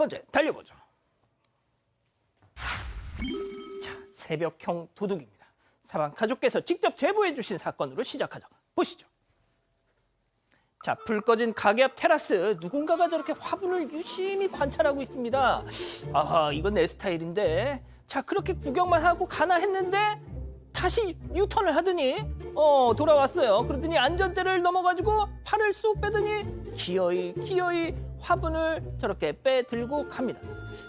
번째 달려보죠. 자, 새벽형 도둑입니다. 사방 가족께서 직접 제보해 주신 사건으로 시작하죠. 보시죠. 자, 불 꺼진 가게 앞 테라스. 누군가가 저렇게 화분을 유심히 관찰하고 있습니다. 아하, 이건 내 스타일인데. 자, 그렇게 구경만 하고 가나 했는데 다시 유턴을 하더니 돌아왔어요. 그러더니 안전대를 넘어가지고 팔을 쑥 빼더니 기어이 화분을 저렇게 빼들고 갑니다.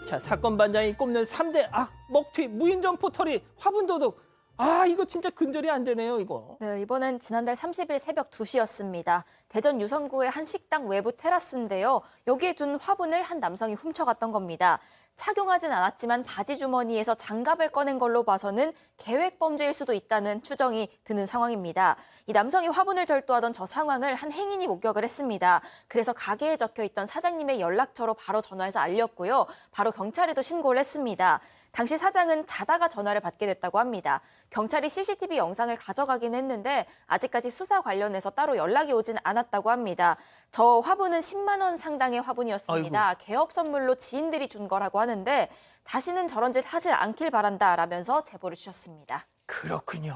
자, 사건 반장이 꼽는 3대 먹튀, 무인점포 털이, 화분 도둑. 아, 이거 진짜 근절이 안 되네요, 이거. 네, 이번엔 지난달 30일 새벽 2시였습니다. 대전 유성구의 한 식당 외부 테라스인데요. 여기에 둔 화분을 한 남성이 훔쳐갔던 겁니다. 착용하진 않았지만 바지 주머니에서 장갑을 꺼낸 걸로 봐서는 계획 범죄일 수도 있다는 추정이 드는 상황입니다. 이 남성이 화분을 절도하던 저 상황을 한 행인이 목격을 했습니다. 그래서 가게에 적혀있던 사장님의 연락처로 바로 전화해서 알렸고요. 바로 경찰에도 신고를 했습니다. 당시 사장은 자다가 전화를 받게 됐다고 합니다. 경찰이 CCTV 영상을 가져가긴 했는데 아직까지 수사 관련해서 따로 연락이 오진 않았다고 합니다. 저 화분은 10만 원 상당의 화분이었습니다. 아이고. 개업 선물로 지인들이 준 거라고 하는데 다시는 저런 짓 하지 않길 바란다라면서 제보를 주셨습니다. 그렇군요.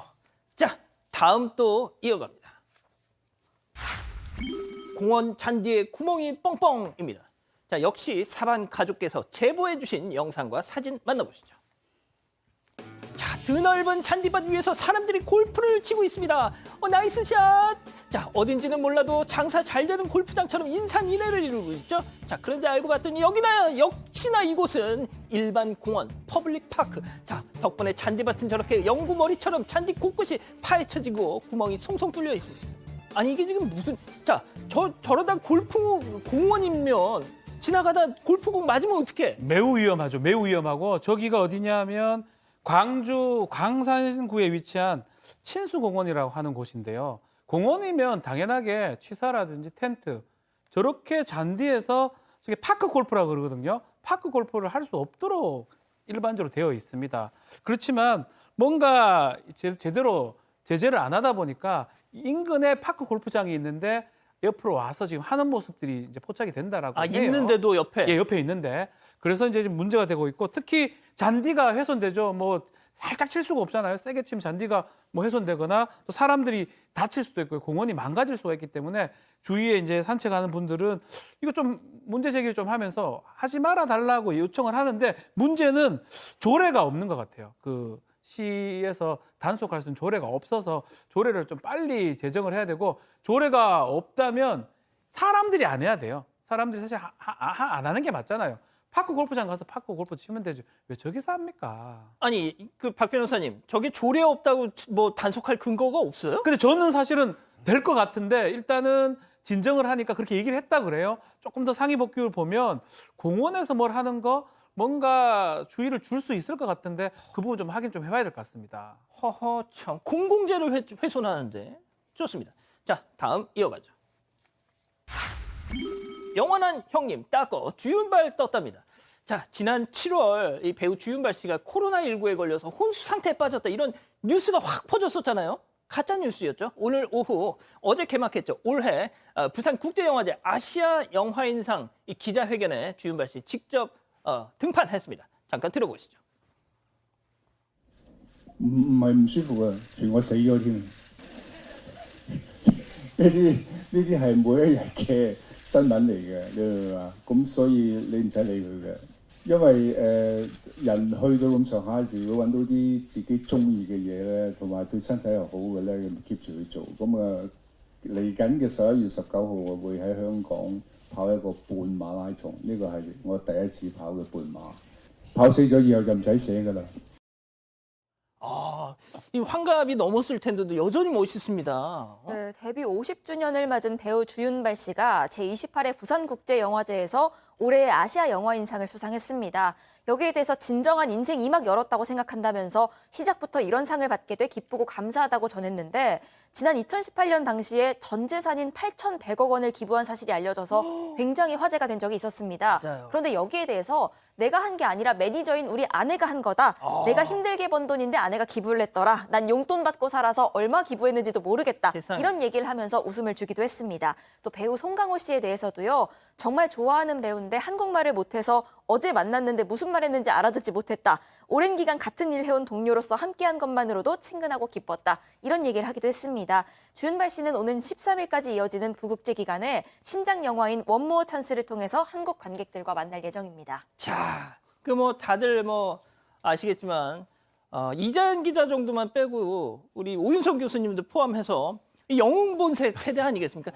자, 다음 또 이어갑니다. 공원 잔디에 구멍이 뻥뻥입니다. 자, 역시 사반 가족께서 제보해 주신 영상과 사진 만나보시죠. 자, 드넓은 잔디밭 위에서 사람들이 골프를 치고 있습니다. 나이스 샷! 자, 어딘지는 몰라도 장사 잘 되는 골프장처럼 인산인해를 이루고 있죠. 자, 그런데 알고 봤더니 역시나 이곳은 일반 공원, 퍼블릭 파크. 자, 덕분에 잔디밭은 저렇게 연구머리처럼 잔디 곳곳이 파헤쳐지고 구멍이 송송 뚫려 있습니다. 아니, 이게 지금 무슨... 자, 저러다 골프 공원이면 지나가다 골프공 맞으면 어떡해? 매우 위험하죠. 매우 위험하고 저기가 어디냐면 광주 광산구에 위치한 친수공원이라고 하는 곳인데요. 공원이면 당연하게 취사라든지 텐트, 저렇게 잔디에서 저게 파크 골프라고 그러거든요. 파크 골프를 할 수 없도록 일반적으로 되어 있습니다. 그렇지만 뭔가 제대로 제재를 안 하다 보니까 인근에 파크 골프장이 있는데 옆으로 와서 지금 하는 모습들이 이제 포착이 된다라고 해요. 있는데도 옆에? 예, 옆에 있는데. 그래서 이제 지금 문제가 되고 있고 특히 잔디가 훼손되죠. 뭐 살짝 칠 수가 없잖아요. 세게 치면 잔디가 뭐 훼손되거나 또 사람들이 다칠 수도 있고 공원이 망가질 수가 있기 때문에 주위에 이제 산책하는 분들은 이거 좀 문제 제기를 좀 하면서 하지 말아 달라고 요청을 하는데 문제는 조례가 없는 것 같아요. 그 시에서 단속할 수 있는 조례가 없어서 조례를 좀 빨리 제정을 해야 되고 조례가 없다면 사람들이 안 해야 돼요. 사람들이 사실 안 하는 게 맞잖아요. 파크 골프장 가서 파크 골프 치면 되죠. 왜 저기서 합니까? 아니, 그 박 변호사님, 저게 조례 없다고 뭐 단속할 근거가 없어요? 근데 저는 사실은 될 것 같은데 일단은 진정을 하니까 그렇게 얘기를 했다 그래요. 조금 더 상위 법규를 보면 공원에서 뭘 하는 거 뭔가 주의를 줄 수 있을 것 같은데 그 부분 좀 확인 좀 해봐야 될 것 같습니다. 허허, 참. 공공재를 훼손하는데. 좋습니다. 자, 다음 이어가죠. 영원한 형님 따꺼 주윤발 떴답니다. 자, 지난 7월 이 배우 주윤발 씨가 코로나19에 걸려서 혼수 상태에 빠졌다, 이런 뉴스가 확 퍼졌었잖아요. 가짜 뉴스였죠. 오늘 오후 어제 개막했죠. 올해 부산국제영화제 아시아 영화인상 이 기자회견에 주윤발 씨 직접 등판했습니다. 잠깐 들어보시죠. 唔係唔舒服啊，傳我死咗添。呢啲係每一日嘅新聞嚟嘅，你明嘛？咁所以你唔使理佢嘅，因為人去到咁上下時，如果揾到啲自己中意嘅嘢咧，同埋對身體又好嘅咧，咁 keep 住去做。咁嚟緊嘅11月19號，我會喺香港跑一個半馬拉松，呢個係我第一次跑嘅半馬。跑死咗以後就唔使寫㗎啦。 이 환갑이 넘었을 텐데도 여전히 멋있습니다. 네, 데뷔 50주년을 맞은 배우 주윤발 씨가 제28회 부산국제영화제에서 올해의 아시아 영화인상을 수상했습니다. 여기에 대해서 진정한 인생 2막 열었다고 생각한다면서 시작부터 이런 상을 받게 돼 기쁘고 감사하다고 전했는데 지난 2018년 당시에 전 재산인 8,100억 원을 기부한 사실이 알려져서 굉장히 화제가 된 적이 있었습니다. 맞아요. 그런데 여기에 대해서 내가 한 게 아니라 매니저인 우리 아내가 한 거다. 내가 힘들게 번 돈인데 아내가 기부를 했더라. 난 용돈 받고 살아서 얼마 기부했는지도 모르겠다. 세상에. 이런 얘기를 하면서 웃음을 주기도 했습니다. 또 배우 송강호 씨에 대해서도요. 정말 좋아하는 배우인데 가운데 한국말을 못해서 어제 만났는데 무슨 말 했는지 알아듣지 못했다. 오랜 기간 같은 일 해온 동료로서 함께한 것만으로도 친근하고 기뻤다. 이런 얘기를 하기도 했습니다. 주윤발 씨는 오는 13일까지 이어지는 부국제 기간에 신작 영화인 원모어 찬스를 통해서 한국 관객들과 만날 예정입니다. 자, 그 뭐 다들 뭐 아시겠지만 이자연 기자 정도만 빼고 우리 오윤성 교수님도 포함해서 이 영웅 본색 세대 아니겠습니까?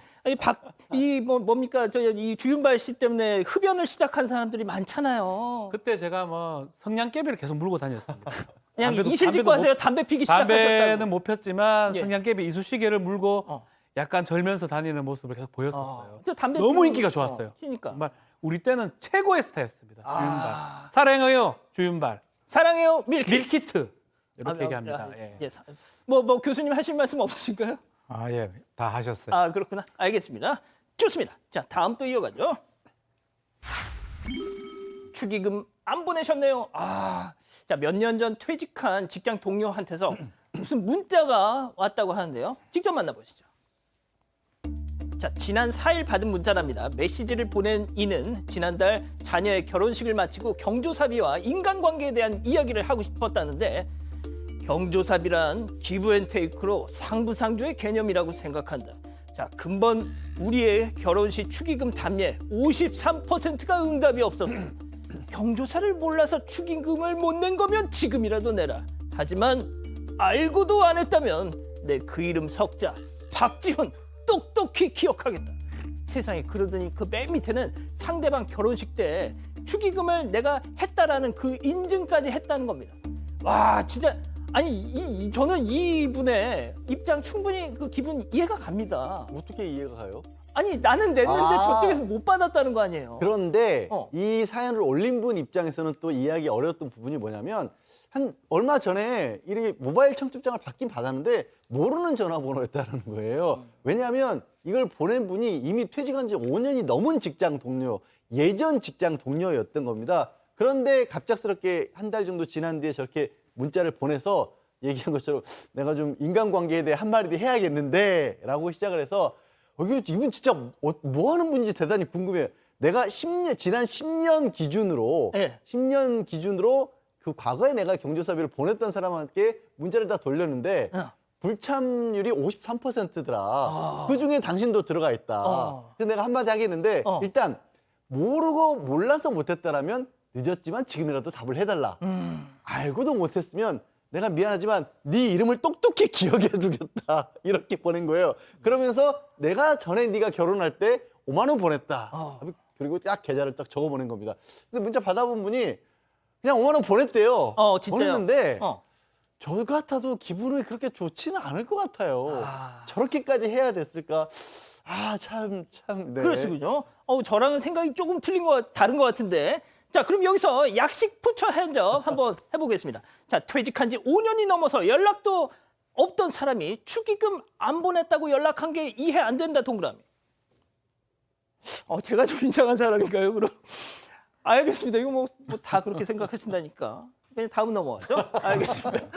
뭡니까? 이 주윤발 씨 때문에 흡연을 시작한 사람들이 많잖아요. 그때 제가 뭐 성냥개비를 계속 물고 다녔습니다. 그냥 담배도- 이실직고 하세요. 담배 피기 시작하셨다고. 담배는 못 폈지만 예. 성냥개비 이쑤시개를 물고 어. 약간 절면서 다니는 모습을 계속 보였었어요. 저 담배 너무 피우고- 인기가 좋았어요. 그러니까. 정말 우리 때는 최고의 스타였습니다. 주윤발. 사랑해요, 주윤발. 사랑해요, 밀키트. 밀키트. 이렇게 아, 얘기합니다. 아, 예. 예. 뭐 교수님 하실 말씀 없으신가요? 예, 다 하셨어요. 아, 그렇구나. 알겠습니다. 좋습니다. 자, 다음 또 이어가죠. 축의금 안 보내셨네요. 자, 몇 년 전 퇴직한 직장 동료한테서 무슨 문자가 왔다고 하는데요. 직접 만나보시죠. 자, 지난 4일 받은 문자랍니다. 메시지를 보낸 이는 지난달 자녀의 결혼식을 마치고 경조사비와 인간관계에 대한 이야기를 하고 싶었다는데 경조사비란 기브앤테이크로 상부상조의 개념이라고 생각한다. 자, 근본 우리의 결혼식 축의금 답례 53%가 응답이 없었어. 경조사를 몰라서 축의금을 못 낸 거면 지금이라도 내라. 하지만 알고도 안 했다면 내 그 이름 석자 박지훈 똑똑히 기억하겠다. 세상에, 그러더니 그 맨 밑에는 상대방 결혼식 때 축의금을 내가 했다라는 그 인증까지 했다는 겁니다. 와, 진짜 아니 저는 이분의 입장 충분히 그 기분 이해가 갑니다. 어떻게 이해가 가요? 아니, 나는 냈는데 아. 저쪽에서 못 받았다는 거 아니에요. 그런데 이 이 사연을 올린 분 입장에서는 또 이해하기 어려웠던 부분이 뭐냐면 한 얼마 전에 이렇게 모바일 청첩장을 받긴 받았는데 모르는 전화번호였다는 거예요. 왜냐하면 이걸 보낸 분이 이미 퇴직한 지 5년이 넘은 직장 동료, 예전 직장 동료였던 겁니다. 그런데 갑작스럽게 한 달 정도 지난 뒤에 저렇게 문자를 보내서 얘기한 것처럼 내가 좀 인간관계에 대해 한마디 해야겠는데 라고 시작을 해서 이분 진짜 뭐 하는 분인지 대단히 궁금해요. 내가 지난 10년 기준으로 네. 10년 기준으로 그 과거에 내가 경조사비를 보냈던 사람한테 문자를 다 돌렸는데 불참률이 53%더라. 그중에 당신도 들어가 있다. 그래서 내가 한마디 하겠는데 일단 모르고 몰라서 못했다라면 늦었지만 지금이라도 답을 해달라. 알고도 못했으면 내가 미안하지만 네 이름을 똑똑히 기억해 두겠다. 이렇게 보낸 거예요. 그러면서 내가 전에 네가 결혼할 때 5만 원 보냈다. 그리고 딱 계좌를 딱 적어 보낸 겁니다. 그래서 문자 받아본 분이 그냥 5만 원 보냈대요. 진짜요? 보냈는데 저 같아도 기분이 그렇게 좋지는 않을 것 같아요. 저렇게까지 해야 됐을까? 참. 네. 그러시군요. 저랑은 생각이 조금 다른 것 같은데. 자, 그럼 여기서 약식 푸처 핸드업 한번 해보겠습니다. 자, 퇴직한 지 5년이 넘어서 연락도 없던 사람이 축의금 안 보냈다고 연락한 게 이해 안 된다, 동그라미. 제가 좀 이상한 사람인가요, 그럼? 알겠습니다. 이거 뭐 다 그렇게 생각하신다니까. 그냥 다음 넘어가죠. 알겠습니다.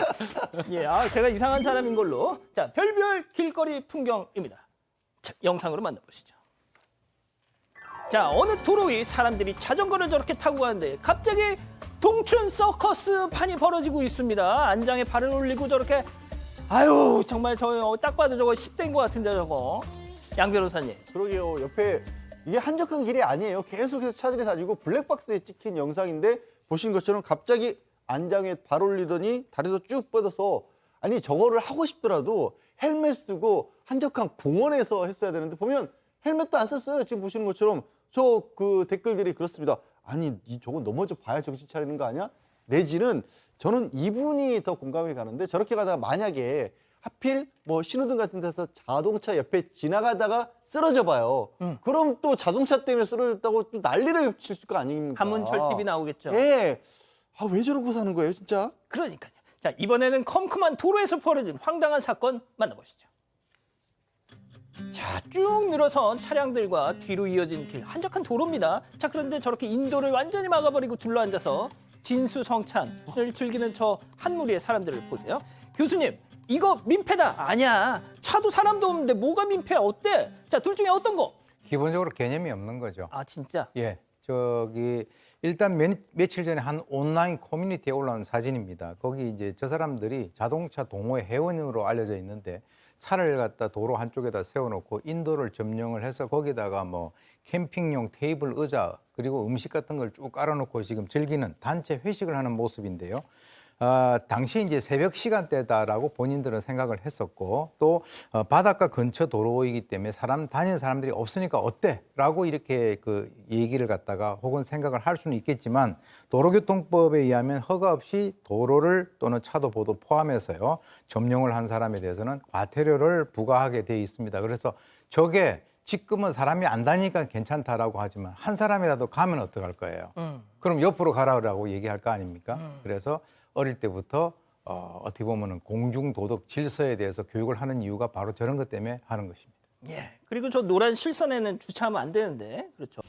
예, 제가 이상한 사람인 걸로. 자, 별별 길거리 풍경입니다. 자, 영상으로 만나보시죠. 자, 어느 도로 위 사람들이 자전거를 저렇게 타고 가는데 갑자기 동춘 서커스 판이 벌어지고 있습니다. 안장에 발을 올리고 저렇게 정말 저 딱 봐도 저거 10대인 것 같은데 저거. 양 변호사님. 그러게요. 옆에 이게 한적한 길이 아니에요. 계속해서 차들이 다니고 블랙박스에 찍힌 영상인데 보신 것처럼 갑자기 안장에 발 올리더니 다리도 쭉 뻗어서 아니 저거를 하고 싶더라도 헬멧 쓰고 한적한 공원에서 했어야 되는데 보면 헬멧도 안 썼어요. 지금 보시는 것처럼 저 그 댓글들이 그렇습니다. 아니 저거 넘어져 봐야 정신 차리는 거 아니야? 내지는 저는 이분이 더 공감이 가는데 저렇게 가다가 만약에 하필 뭐 신호등 같은 데서 자동차 옆에 지나가다가 쓰러져 봐요. 그럼 또 자동차 때문에 쓰러졌다고 또 난리를 칠 거 아닙니까? 한문철 TV 나오겠죠. 예. 왜 저러고 사는 거예요, 진짜? 그러니까요. 자, 이번에는 컴컴한 도로에서 벌어진 황당한 사건 만나보시죠. 자, 쭉 늘어선 차량들과 뒤로 이어진 길, 한적한 도로입니다. 자, 그런데 저렇게 인도를 완전히 막아버리고 둘러앉아서 진수성찬을 즐기는 저 한 무리의 사람들을 보세요. 교수님, 이거 민폐다. 아니야. 차도 사람도 없는데 뭐가 민폐야? 어때? 자, 둘 중에 어떤 거? 기본적으로 개념이 없는 거죠. 진짜? 예. 저기 일단 며칠 전에 한 온라인 커뮤니티에 올라온 사진입니다. 거기 이제 저 사람들이 자동차 동호회 회원으로 알려져 있는데 차를 갖다 도로 한쪽에다 세워놓고 인도를 점령을 해서 거기다가 뭐 캠핑용 테이블, 의자 그리고 음식 같은 걸 쭉 깔아놓고 지금 즐기는 단체 회식을 하는 모습인데요. 당시 이제 새벽 시간대다라고 본인들은 생각을 했었고 또 바닷가 근처 도로이기 때문에 다니는 사람들이 없으니까 어때?라고 이렇게 그 얘기를 갖다가 혹은 생각을 할 수는 있겠지만 도로교통법에 의하면 허가 없이 도로를 또는 차도보도 포함해서요 점령을 한 사람에 대해서는 과태료를 부과하게 돼 있습니다. 그래서 저게 지금은 사람이 안 다니니까 괜찮다라고 하지만 한 사람이라도 가면 어떡할 거예요? 그럼 옆으로 가라고 얘기할 거 아닙니까? 그래서 어릴 때부터 어떻게 보면은 공중도덕 질서에 대해서 교육을 하는 이유가 바로 저런 것 때문에 하는 것입니다. 예. 그리고 저 노란 실선에는 주차하면 안 되는데. 그렇죠.